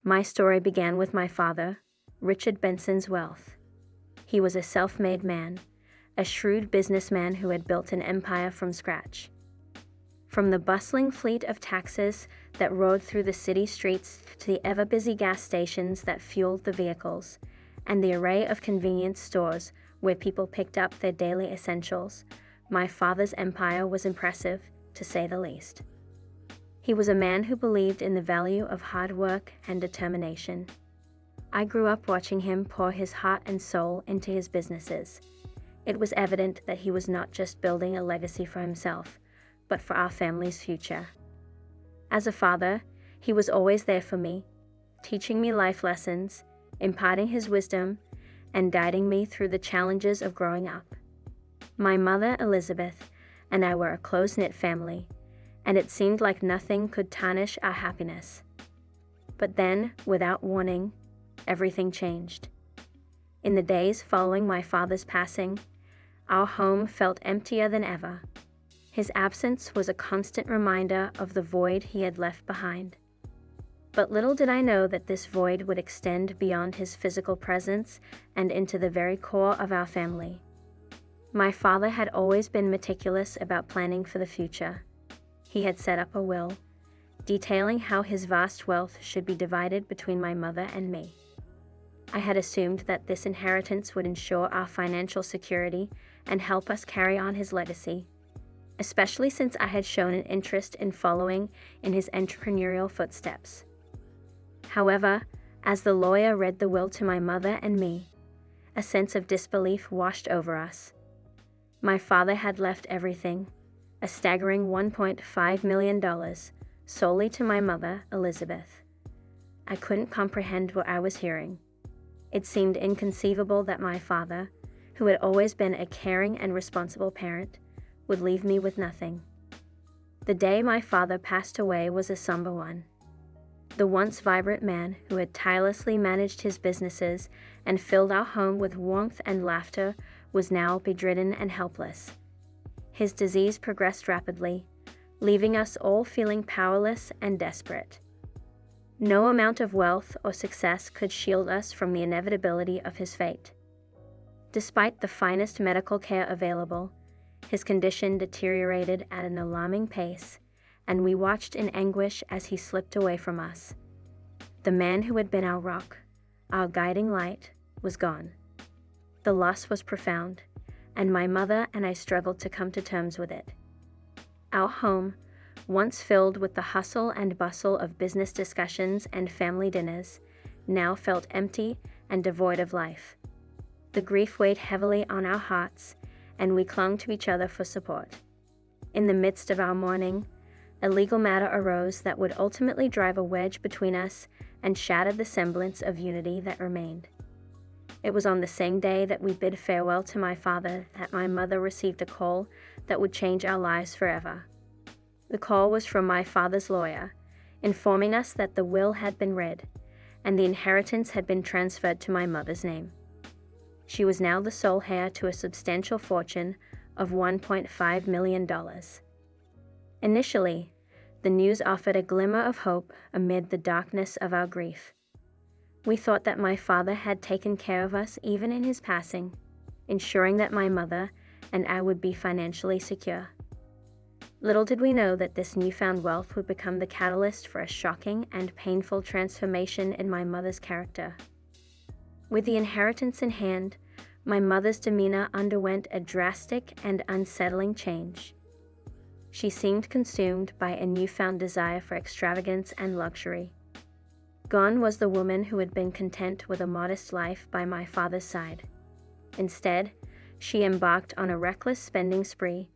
My story began with my father, Richard Benson's wealth. He was a self-made man, a shrewd businessman who had built an empire from scratch. From the bustling fleet of taxis that rode through the city streets to the ever-busy gas stations that fueled the vehicles, and the array of convenience stores where people picked up their daily essentials, my father's empire was impressive, to say the least. He was a man who believed in the value of hard work and determination. I grew up watching him pour his heart and soul into his businesses. It was evident that he was not just building a legacy for himself, but for our family's future. As a father, he was always there for me, teaching me life lessons, imparting his wisdom, and guiding me through the challenges of growing up. My mother, Elizabeth, and I were a close-knit family, and it seemed like nothing could tarnish our happiness. But then, without warning, everything changed. In the days following my father's passing, our home felt emptier than ever. His absence was a constant reminder of the void he had left behind. But little did I know that this void would extend beyond his physical presence and into the very core of our family. My father had always been meticulous about planning for the future. He had set up a will, detailing how his vast wealth should be divided between my mother and me. I had assumed that this inheritance would ensure our financial security and help us carry on his legacy, especially since I had shown an interest in following in his entrepreneurial footsteps. However, as the lawyer read the will to my mother and me, a sense of disbelief washed over us. My father had left everything, a staggering $1.5 million, solely to my mother, Elizabeth. I couldn't comprehend what I was hearing. It seemed inconceivable that my father, who had always been a caring and responsible parent, would leave me with nothing. The day my father passed away was a somber one. The once vibrant man who had tirelessly managed his businesses and filled our home with warmth and laughter was now bedridden and helpless. His disease progressed rapidly, leaving us all feeling powerless and desperate. No amount of wealth or success could shield us from the inevitability of his fate. Despite the finest medical care available, his condition deteriorated at an alarming pace, and we watched in anguish as he slipped away from us. The man who had been our rock, our guiding light, was gone. The loss was profound, and my mother and I struggled to come to terms with it. Our home, once filled with the hustle and bustle of business discussions and family dinners, now felt empty and devoid of life. The grief weighed heavily on our hearts, and we clung to each other for support. In the midst of our mourning, a legal matter arose that would ultimately drive a wedge between us and shatter the semblance of unity that remained. It was on the same day that we bid farewell to my father that my mother received a call that would change our lives forever. The call was from my father's lawyer, informing us that the will had been read, and the inheritance had been transferred to my mother's name. She was now the sole heir to a substantial fortune of $1.5 million. Initially, the news offered a glimmer of hope amid the darkness of our grief. We thought that my father had taken care of us even in his passing, ensuring that my mother and I would be financially secure. Little did we know that this newfound wealth would become the catalyst for a shocking and painful transformation in my mother's character. With the inheritance in hand, my mother's demeanor underwent a drastic and unsettling change. She seemed consumed by a newfound desire for extravagance and luxury. Gone was the woman who had been content with a modest life by my father's side. Instead, she embarked on a reckless spending spree,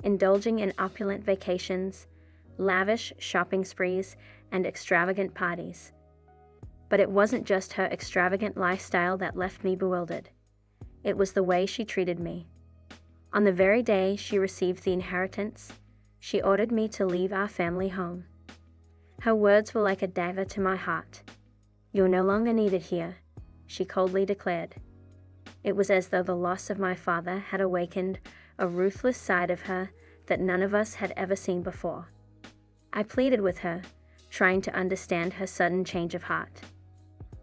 indulging in opulent vacations, lavish shopping sprees, and extravagant parties. But it wasn't just her extravagant lifestyle that left me bewildered. It was the way she treated me. On the very day she received the inheritance, she ordered me to leave our family home. Her words were like a dagger to my heart. "You're no longer needed here," she coldly declared. It was as though the loss of my father had awakened a ruthless side of her that none of us had ever seen before. I pleaded with her, trying to understand her sudden change of heart.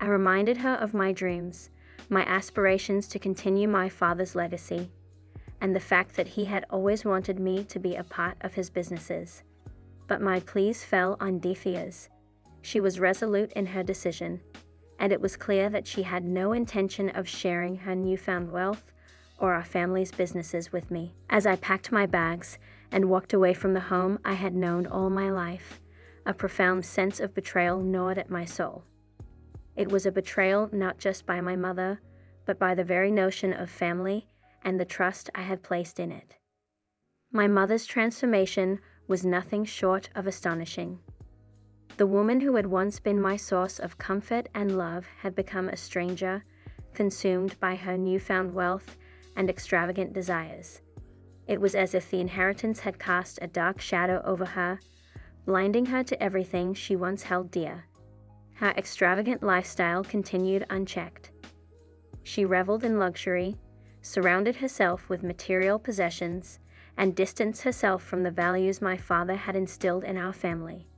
I reminded her of my dreams, my aspirations to continue my father's legacy, and the fact that he had always wanted me to be a part of his businesses. But my pleas fell on deaf ears. She was resolute in her decision, and it was clear that she had no intention of sharing her newfound wealth or our family's businesses with me. As I packed my bags and walked away from the home I had known all my life, a profound sense of betrayal gnawed at my soul. It was a betrayal not just by my mother, but by the very notion of family and the trust I had placed in it. My mother's transformation was nothing short of astonishing. The woman who had once been my source of comfort and love had become a stranger, consumed by her newfound wealth and extravagant desires. It was as if the inheritance had cast a dark shadow over her, blinding her to everything she once held dear. Her extravagant lifestyle continued unchecked. She reveled in luxury, surrounded herself with material possessions, and distanced herself from the values my father had instilled in our family.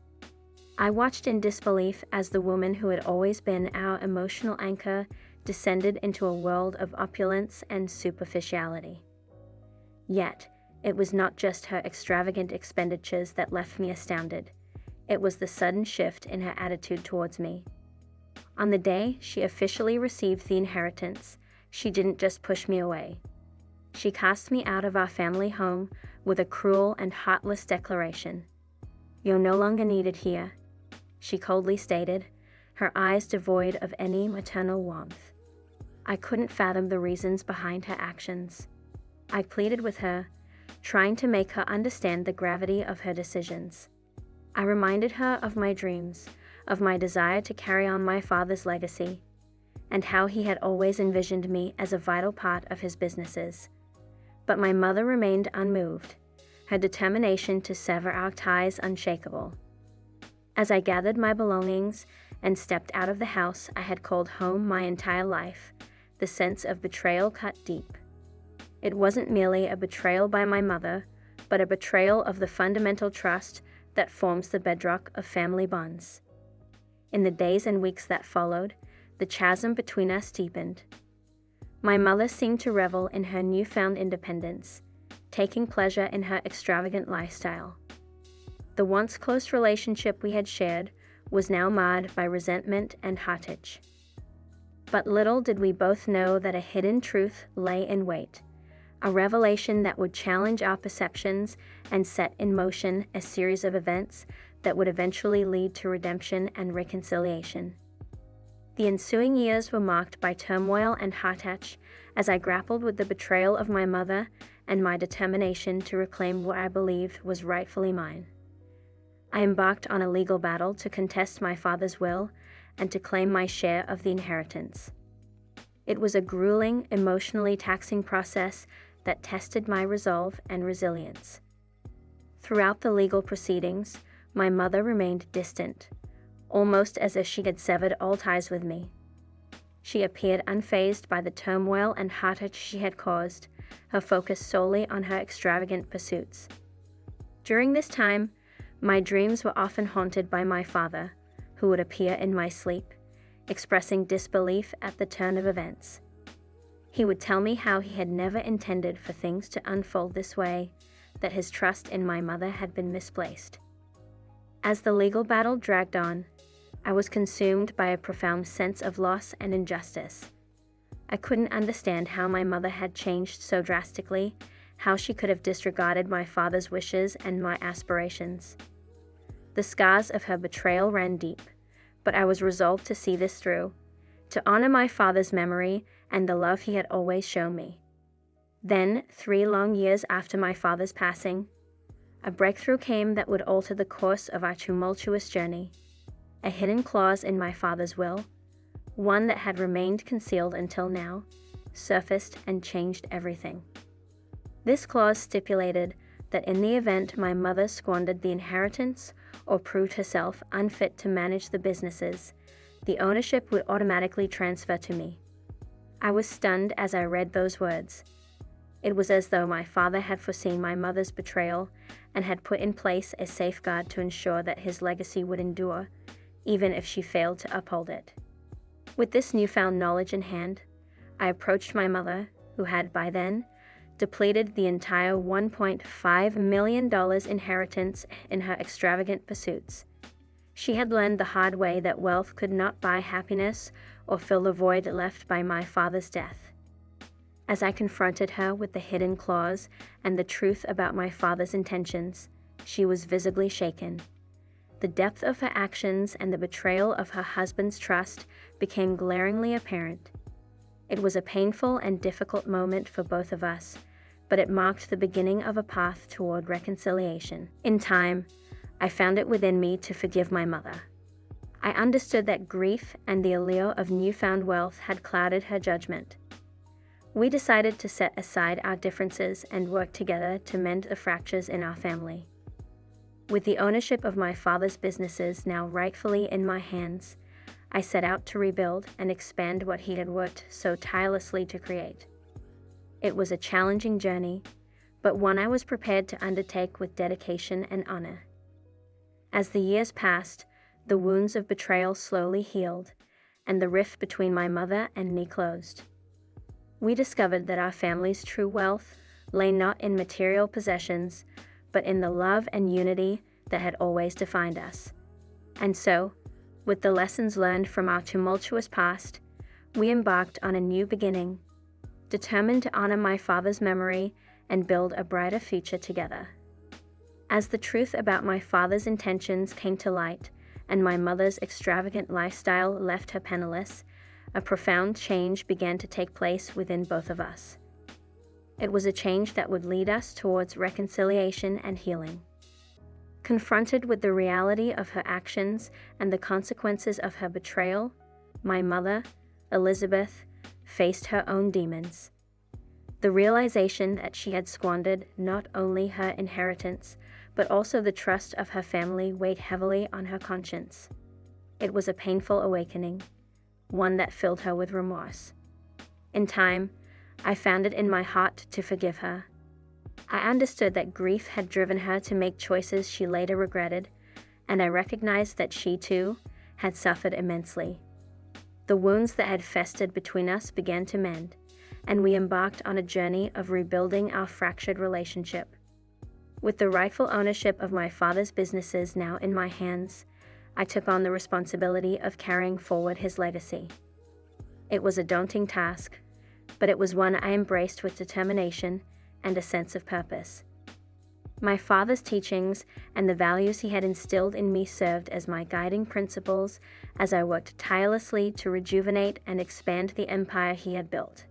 I watched in disbelief as the woman who had always been our emotional anchor descended into a world of opulence and superficiality. Yet, it was not just her extravagant expenditures that left me astounded. It was the sudden shift in her attitude towards me. On the day she officially received the inheritance, she didn't just push me away. She cast me out of our family home with a cruel and heartless declaration. "You're no longer needed here," she coldly stated, her eyes devoid of any maternal warmth. I couldn't fathom the reasons behind her actions. I pleaded with her, trying to make her understand the gravity of her decisions. I reminded her of my dreams, of my desire to carry on my father's legacy, and how he had always envisioned me as a vital part of his businesses. But my mother remained unmoved, her determination to sever our ties unshakable. As I gathered my belongings and stepped out of the house I had called home my entire life, the sense of betrayal cut deep. It wasn't merely a betrayal by my mother, but a betrayal of the fundamental trust that forms the bedrock of family bonds. In the days and weeks that followed, the chasm between us deepened. My mother seemed to revel in her newfound independence, taking pleasure in her extravagant lifestyle. The once close relationship we had shared was now marred by resentment and hauteur. But little did we both know that a hidden truth lay in wait, a revelation that would challenge our perceptions and set in motion a series of events that would eventually lead to redemption and reconciliation. The ensuing years were marked by turmoil and heartache as I grappled with the betrayal of my mother and my determination to reclaim what I believed was rightfully mine. I embarked on a legal battle to contest my father's will and to claim my share of the inheritance. It was a grueling, emotionally taxing process that tested my resolve and resilience. Throughout the legal proceedings, my mother remained distant, almost as if she had severed all ties with me. She appeared unfazed by the turmoil and heartache she had caused, her focus solely on her extravagant pursuits. During this time, my dreams were often haunted by my father, who would appear in my sleep, expressing disbelief at the turn of events. He would tell me how he had never intended for things to unfold this way, that his trust in my mother had been misplaced. As the legal battle dragged on, I was consumed by a profound sense of loss and injustice. I couldn't understand how my mother had changed so drastically, how she could have disregarded my father's wishes and my aspirations. The scars of her betrayal ran deep, but I was resolved to see this through, to honor my father's memory and the love he had always shown me. Then, 3 long years after my father's passing, a breakthrough came that would alter the course of our tumultuous journey. A hidden clause in my father's will, one that had remained concealed until now, surfaced and changed everything. This clause stipulated that in the event my mother squandered the inheritance or proved herself unfit to manage the businesses, the ownership would automatically transfer to me. I was stunned as I read those words. It was as though my father had foreseen my mother's betrayal and had put in place a safeguard to ensure that his legacy would endure, even if she failed to uphold it. With this newfound knowledge in hand, I approached my mother, who had by then depleted the entire $1.5 million inheritance in her extravagant pursuits. She had learned the hard way that wealth could not buy happiness or fill the void left by my father's death. As I confronted her with the hidden clause and the truth about my father's intentions, she was visibly shaken. The depth of her actions and the betrayal of her husband's trust became glaringly apparent. It was a painful and difficult moment for both of us, but it marked the beginning of a path toward reconciliation. In time, I found it within me to forgive my mother. I understood that grief and the allure of newfound wealth had clouded her judgment. We decided to set aside our differences and work together to mend the fractures in our family. With the ownership of my father's businesses now rightfully in my hands, I set out to rebuild and expand what he had worked so tirelessly to create. It was a challenging journey, but one I was prepared to undertake with dedication and honor. As the years passed, the wounds of betrayal slowly healed, and the rift between my mother and me closed. We discovered that our family's true wealth lay not in material possessions, but in the love and unity that had always defined us. And so, with the lessons learned from our tumultuous past, we embarked on a new beginning, determined to honor my father's memory and build a brighter future together. As the truth about my father's intentions came to light, and my mother's extravagant lifestyle left her penniless, a profound change began to take place within both of us. It was a change that would lead us towards reconciliation and healing. Confronted with the reality of her actions and the consequences of her betrayal, my mother, Elizabeth, faced her own demons. The realization that she had squandered not only her inheritance, but also the trust of her family weighed heavily on her conscience. It was a painful awakening, one that filled her with remorse. In time, I found it in my heart to forgive her. I understood that grief had driven her to make choices she later regretted, and I recognized that she, too, had suffered immensely. The wounds that had festered between us began to mend, and we embarked on a journey of rebuilding our fractured relationship. With the rightful ownership of my father's businesses now in my hands, I took on the responsibility of carrying forward his legacy. It was a daunting task, but it was one I embraced with determination and a sense of purpose. My father's teachings and the values he had instilled in me served as my guiding principles as I worked tirelessly to rejuvenate and expand the empire he had built.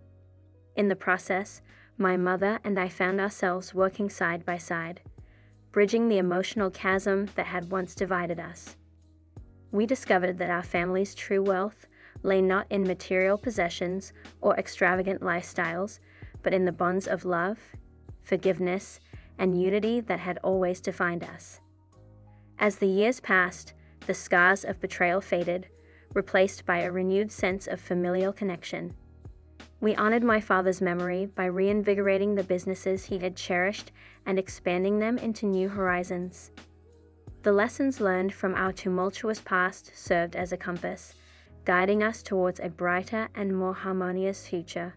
In the process, my mother and I found ourselves working side by side, bridging the emotional chasm that had once divided us. We discovered that our family's true wealth lay not in material possessions or extravagant lifestyles, but in the bonds of love, forgiveness, and unity that had always defined us. As the years passed, the scars of betrayal faded, replaced by a renewed sense of familial connection. We honored my father's memory by reinvigorating the businesses he had cherished and expanding them into new horizons. The lessons learned from our tumultuous past served as a compass, guiding us towards a brighter and more harmonious future.